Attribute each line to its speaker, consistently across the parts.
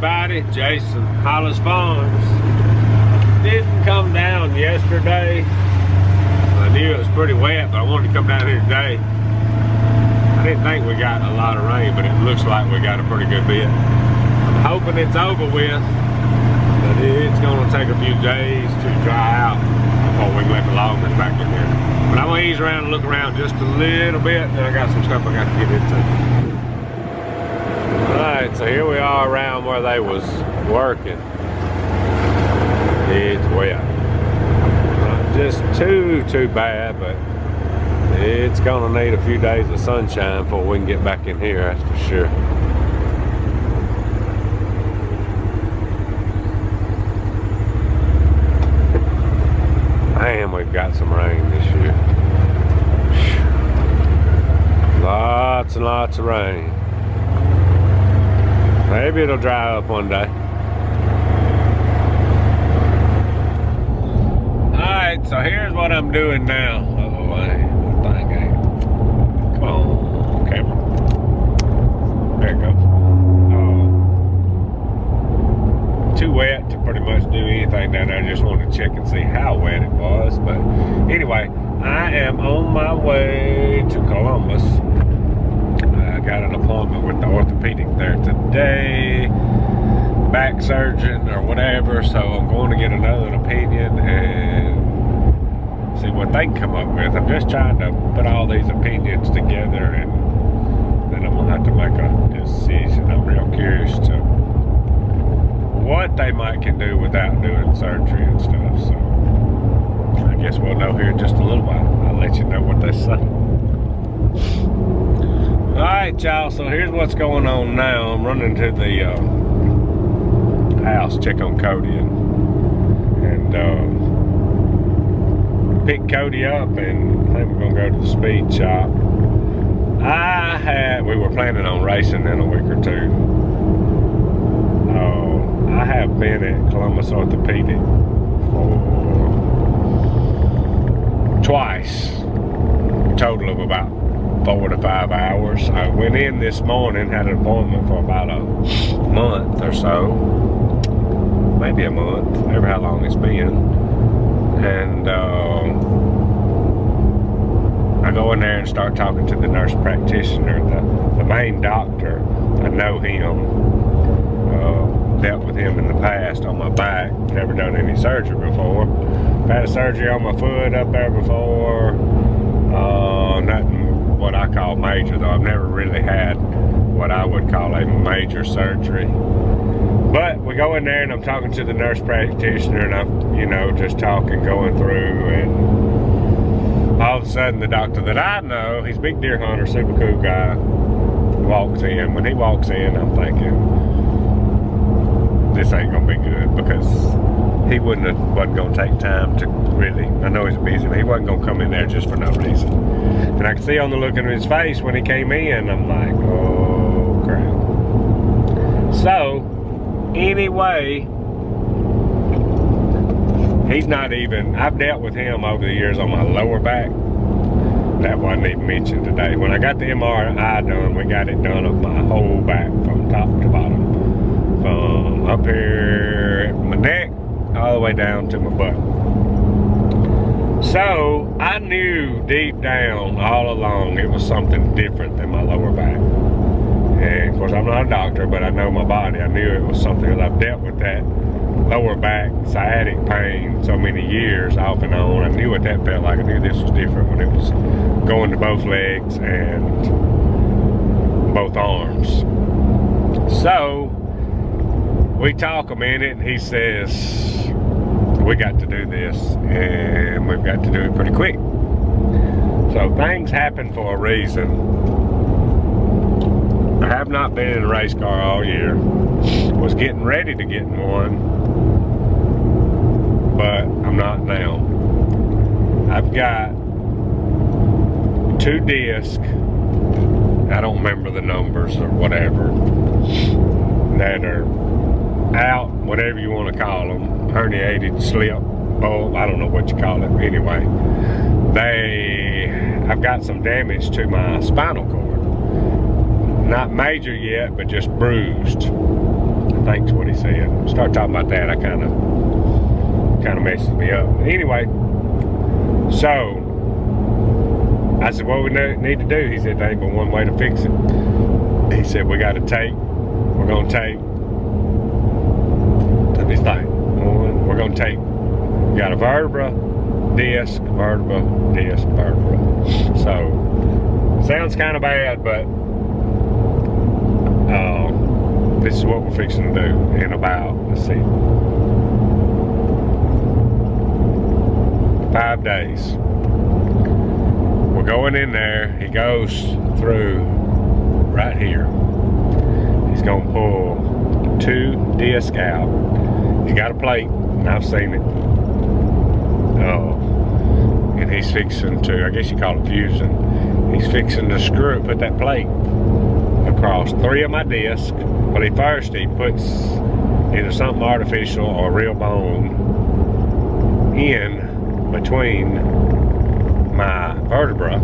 Speaker 1: everybody, Jason, Hollis Farms. Didn't come down yesterday. I knew it was pretty wet, but I wanted to come down here today. I didn't think we got a lot of rain, but it looks like we got a pretty good bit. I'm hoping it's over with, but it's gonna take a few days to dry out before we can let the loggers back in here. But I'm gonna ease around and look around just a little bit, and I got some stuff I got to get into. Alright, so here we are around where they was working. It's wet. Not just too bad, but it's gonna need a few days of sunshine before we can get back in here, that's for sure. Man, we've got some rain this year. Lots and lots of rain. Maybe it'll dry up one day. Alright, so here's what I'm doing now. Oh, thing ain't. Come on, camera. There it goes. Too wet to pretty much do anything down there. I just wanted to check and see how wet it was. But anyway, I am on my way to Columbus. I got an appointment with the orthopedic there today, back surgeon or whatever, so I'm going to get another opinion and see what they can come up with. I'm just trying to put all these opinions together, and then I'm going to have to make a decision. I'm real curious to what they can do without doing surgery and stuff, so I guess we'll know here in just a little while. I'll let you know what they say. Alright, y'all, so here's what's going on now. I'm running to the house, check on Cody, and pick Cody up, and I think we're gonna go to the speed shop. We were planning on racing in a week or two. I have been at Columbus Orthopedic for twice, a total of about 4 to 5 hours. I went in this morning, had an appointment for about a month or so, maybe a month, ever how long it's been. And I go in there and start talking to the nurse practitioner, the main doctor. I know him, dealt with him in the past on my back, never done any surgery before. Had a surgery on my foot up there before, nothing what I call major though. I've never really had what I would call a major surgery. But we go in there and I'm talking to the nurse practitioner, and I'm, just talking, going through, and all of a sudden the doctor that I know, he's a big deer hunter, super cool guy, walks in. When he walks in, I'm thinking, this ain't gonna be good, because he wasn't gonna take time to really, I know he's busy, but he wasn't gonna come in there just for no reason. And I could see on the look in his face when he came in, I'm like, oh crap. So, anyway, he's not even, I've dealt with him over the years on my lower back. That wasn't even mentioned today. When I got the MRI done, we got it done of my whole back from top to bottom. From up here at my neck all the way down to my butt. So I knew deep down all along it was something different than my lower back. And of course I'm not a doctor, but I know my body. I knew it was something, because I've dealt with that lower back sciatic pain so many years off and on. I knew what that felt like. I knew this was different when it was going to both legs and both arms. So we talk a minute, and he says, we got to do this, and we've got to do it pretty quick. So things happen for a reason. I have not been in a race car all year. Was getting ready to get in one, but I'm not now. I've got 2 discs, I don't remember the numbers or whatever, that are out, whatever you want to call them, herniated, slip, bulb, I don't know what you call it. Anyway, I've got some damage to my spinal cord. Not major yet, but just bruised. think's what he said. Start talking about that, I kind of messes me up. Anyway, so I said, what we need to do? He said, there ain't but one way to fix it. He said, we're gonna take, let me think. We're gonna take, we got a vertebra, disc, vertebra, disc, vertebra. So, sounds kind of bad, but this is what we're fixing to do in about, let's see, 5 days. We're going in there. He goes through right here. He's gonna pull 2 discs out. He's got a plate, and I've seen it. And he's fixing to, I guess you call it fusing. He's fixing to screw it, put that plate across 3 of my discs. Well, he puts either something artificial or real bone in between my vertebra,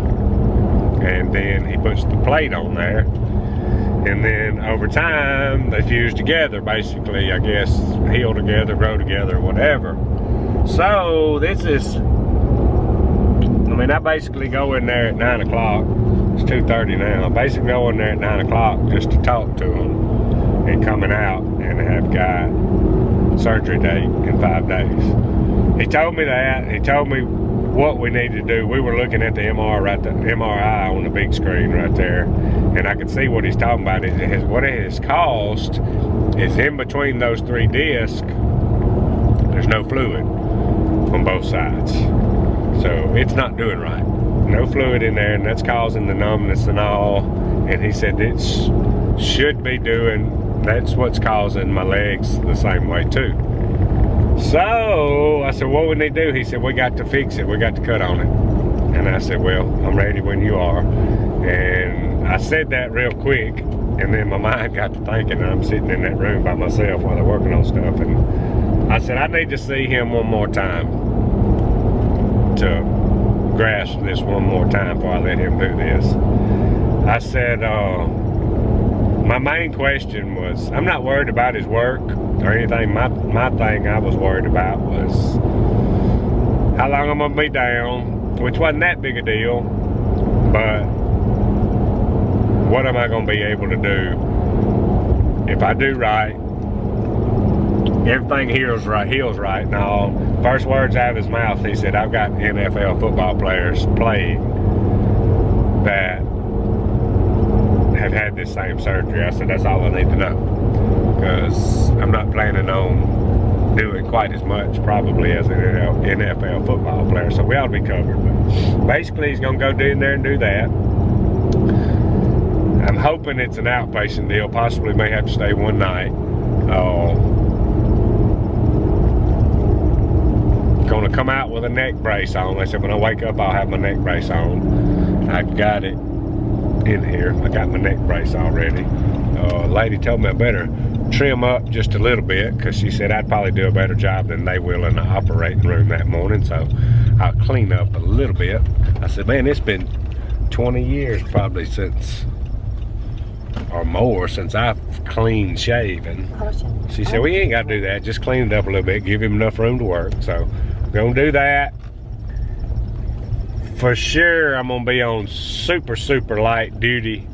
Speaker 1: and then he puts the plate on there, and then over time they fuse together, basically, I guess, heal together, grow together, whatever. So this is, I mean, I basically go in there at 9 o'clock. It's 2:30 now. I basically go in there at 9 o'clock just to talk to him, and coming out and have got surgery date in 5 days. He told me that. He told me what we need to do. We were looking at the MRI on the big screen right there, and I could see what he's talking about. What it has caused is in between those 3 discs, there's no fluid on both sides. So it's not doing right. No fluid in there, and that's causing the numbness and all. And he said it should be doing, that's what's causing my legs the same way too. So I said, what we need to do? He said, we got to fix it. We got to cut on it. And I said, well, I'm ready when you are. And I said that real quick, and then my mind got to thinking, and I'm sitting in that room by myself while they're working on stuff, and I said, I need to see him one more time to grasp this one more time before I let him do this. I said, my main question was, I'm not worried about his work or anything. My thing I was worried about was how long I'm gonna be down, which wasn't that big a deal, but what am I gonna be able to do if I do right? Everything heals right now. First words out of his mouth, he said, I've got NFL football players playing that have had this same surgery. I said, that's all I need to know, because I'm not planning on doing quite as much probably as an NFL football player, so we ought to be covered. But basically, he's gonna go in there and do that. I'm hoping it's an outpatient deal, possibly may have to stay one night. Gonna come out with a neck brace on. I said, when I wake up, I'll have my neck brace on. I got it in here. I got my neck brace already. A lady told me I better trim up just a little bit, because she said I'd probably do a better job than they will in the operating room that morning, so I'll clean up a little bit. I said, man, it's been 20 years probably since, or more, since I've clean shaven. She said, well, you ain't got to do that. Just clean it up a little bit, give him enough room to work. So I'm gonna do that. For sure, I'm gonna be on super light duty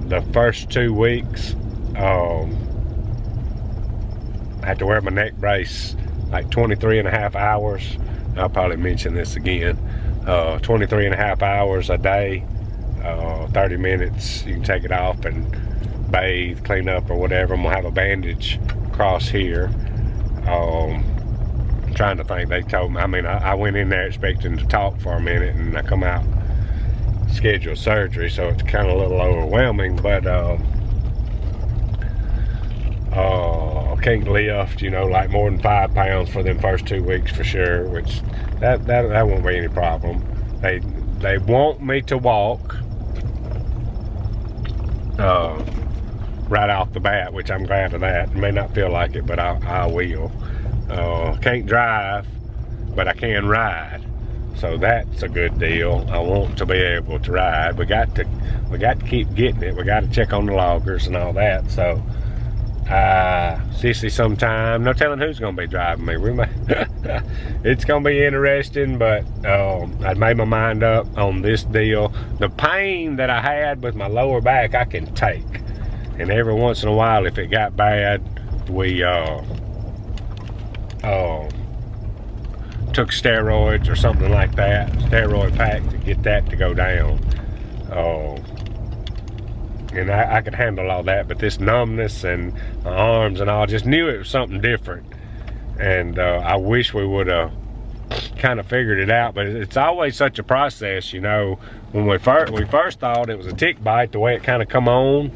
Speaker 1: the first 2 weeks. I have to wear my neck brace like 23.5 hours. I'll probably mention this again. 23.5 hours a day, 30 minutes. You can take it off and bathe, clean up or whatever. I'm gonna have a bandage across here. I'm trying to think, they told me, I mean, I went in there expecting to talk for a minute, and I come out scheduled surgery, so it's kind of a little overwhelming, but I can't lift, you know, like more than 5 pounds for them first 2 weeks for sure, which that won't be any problem. They want me to walk right off the bat, which I'm glad of that. It may not feel like it, but I will. Can't drive, but I can ride, so that's a good deal. I want to be able to ride. We got to keep getting it. We got to check on the loggers and all that, so Sissy sometime. No telling who's gonna be driving me. We may it's gonna be interesting, but I made my mind up on this deal. The pain that I had with my lower back I can take, and every once in a while if it got bad, we took steroids or something like that, steroid pack, to get that to go down. And I could handle all that, but this numbness and my arms and all, just knew it was something different. And I wish we would have kind of figured it out, but it's always such a process, you know. When we first thought it was a tick bite, the way it kind of come on,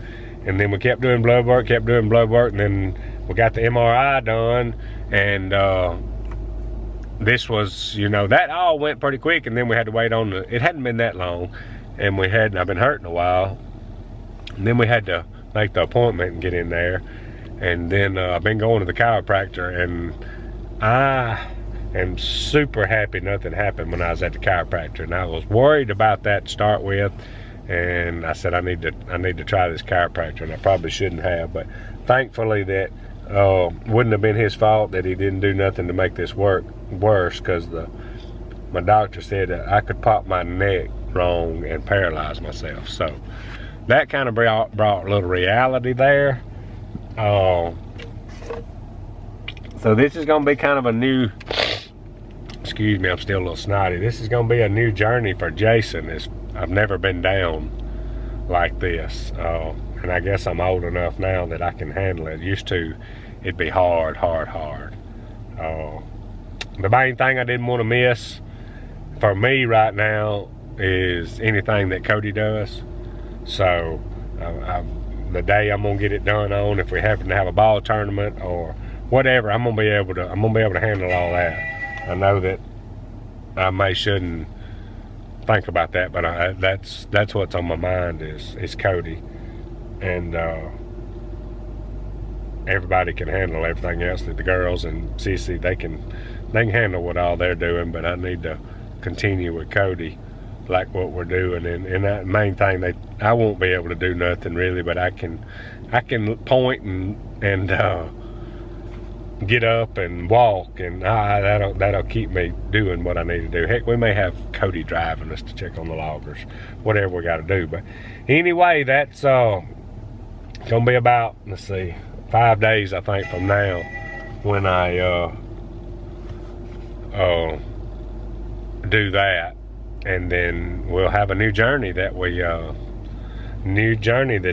Speaker 1: and then we kept doing blood work, and then we got the MRI done, and this was, you know, that all went pretty quick, and then we had to wait on it hadn't been that long, and I've been hurting a while, and then we had to make the appointment and get in there, and then I've been going to the chiropractor, and I am super happy nothing happened when I was at the chiropractor, and I was worried about that to start with, and I said I need to try this chiropractor, and I probably shouldn't have, but thankfully that wouldn't have been his fault that he didn't do nothing to make this work worse, because my doctor said that I could pop my neck wrong and paralyze myself. So that kind of brought a little reality there. So this is going to be kind of a new, excuse me, I'm still a little snotty. This is going to be a new journey for Jason. I've never been down like this. And I guess I'm old enough now that I can handle it. Used to, it'd be hard. The main thing I didn't want to miss for me right now is anything that Cody does. So the day I'm gonna get it done on, if we happen to have a ball tournament or whatever, I'm gonna be able to handle all that. I know that I shouldn't think about that, but that's what's on my mind is Cody. And everybody can handle everything else. That the girls and Sissy, they can handle what all they're doing, but I need to continue with Cody like what we're doing. And that main thing, I won't be able to do nothing really, but I can point and get up and walk, and that'll keep me doing what I need to do. Heck, we may have Cody driving us to check on the loggers, whatever we got to do. But anyway, that's gonna be about, let's see, 5 days I think from now when I do that, and then we'll have a new journey that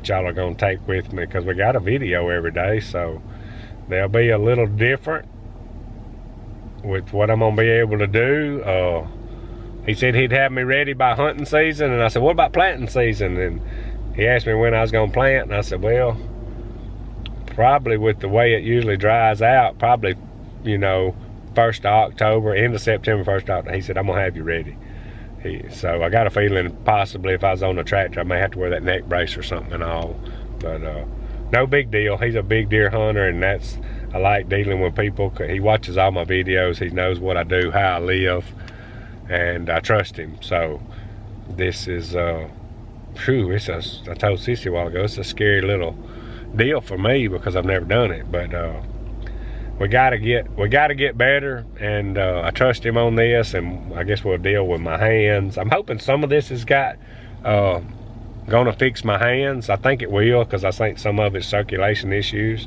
Speaker 1: y'all are gonna take with me, because we got a video every day, so they'll be a little different with what I'm gonna be able to do. He said he'd have me ready by hunting season, and I said, what about planting season? And he asked me when I was gonna plant, and I said, well, probably with the way it usually dries out, probably, you know, 1st of October, end of September, 1st of October. He said, I'm gonna have you ready. So I got a feeling possibly if I was on the tractor, I may have to wear that neck brace or something and all, but no big deal. He's a big deer hunter, and I like dealing with people. He watches all my videos. He knows what I do, how I live, and I trust him. So this is, I told Sissy a while ago, it's a scary little deal for me because I've never done it, but we gotta get better, and I trust him on this, and I guess we'll deal with my hands. I'm hoping some of this has got gonna fix my hands. I think it will, because I think some of it's circulation issues.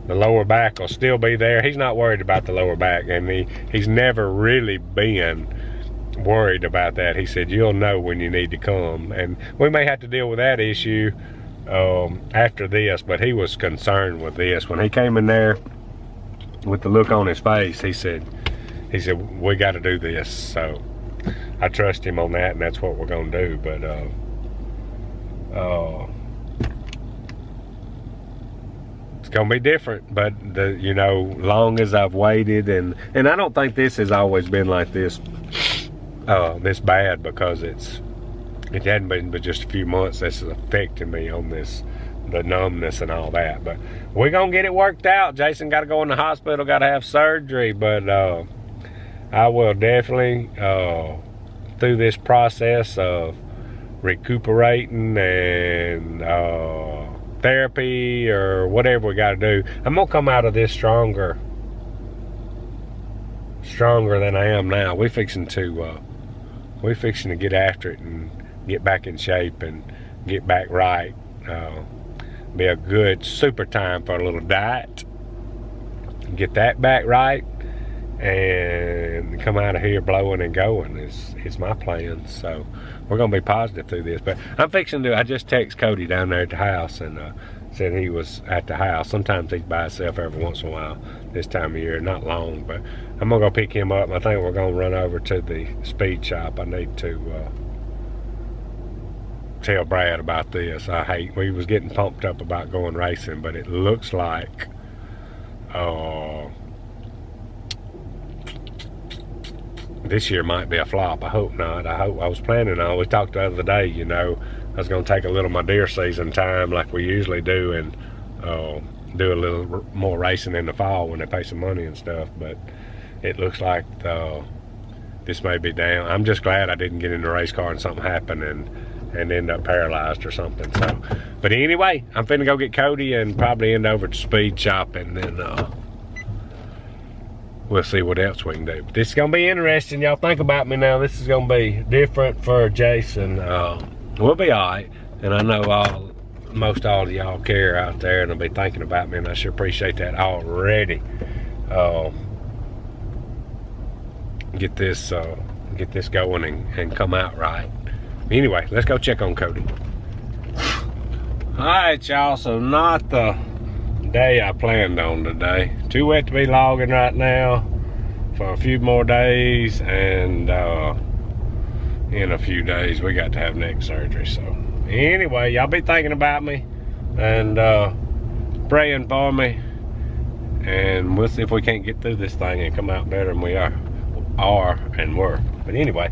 Speaker 1: The lower back will still be there. He's not worried about the lower back, and he's never really been worried about that. He said, you'll know when you need to come, and we may have to deal with that issue after this, but he was concerned with this. When he came in there with the look on his face, he said we got to do this. So I trust him on that, and that's what we're gonna do. But it's gonna be different, but you know, long as I've waited, and I don't think this has always been like this this bad, because it hadn't been but just a few months that's affecting me on the numbness and all that. But we're gonna get it worked out. Jason got to go in the hospital, got to have surgery, but I will definitely through this process of recuperating and therapy or whatever we got to do. I'm gonna come out of this stronger than I am now. We're fixing to get after it and get back in shape and get back right. Be a good super time for a little diet. Get that back right and come out of here blowing and going is my plan. So we're gonna be positive through this. But I'm fixing to. I just text Cody down there at the house and said he was at the house. Sometimes he's by himself every once in a while this time of year, not long, but I'm gonna go pick him up and I think we're gonna run over to the speed shop. I need to tell Brad about this. We was getting pumped up about going racing, but it looks like this year might be a flop. I hope not. I was planning on, we talked the other day, you know, I was going to take a little of my deer season time like we usually do and do a little more racing in the fall when they pay some money and stuff, but it looks like this may be down. I'm just glad I didn't get in the race car and something happened and end up paralyzed or something. So, but anyway, I'm finna go get Cody and probably end over to speed shop and then we'll see what else we can do. But this is gonna be interesting. Y'all think about me now. This is gonna be different for Jason. We'll be all right. And I know most all of y'all care out there and will be thinking about me, and I sure appreciate that already. Get this going and come out right. Anyway, let's go check on Cody. All right, y'all, so not the day I planned on today. Too wet to be logging right now for a few more days, and in a few days we got to have neck surgery. So anyway, y'all be thinking about me and praying for me, and we'll see if we can't get through this thing and come out better than we are and were. But anyway,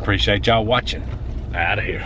Speaker 1: appreciate y'all watching. Out of here.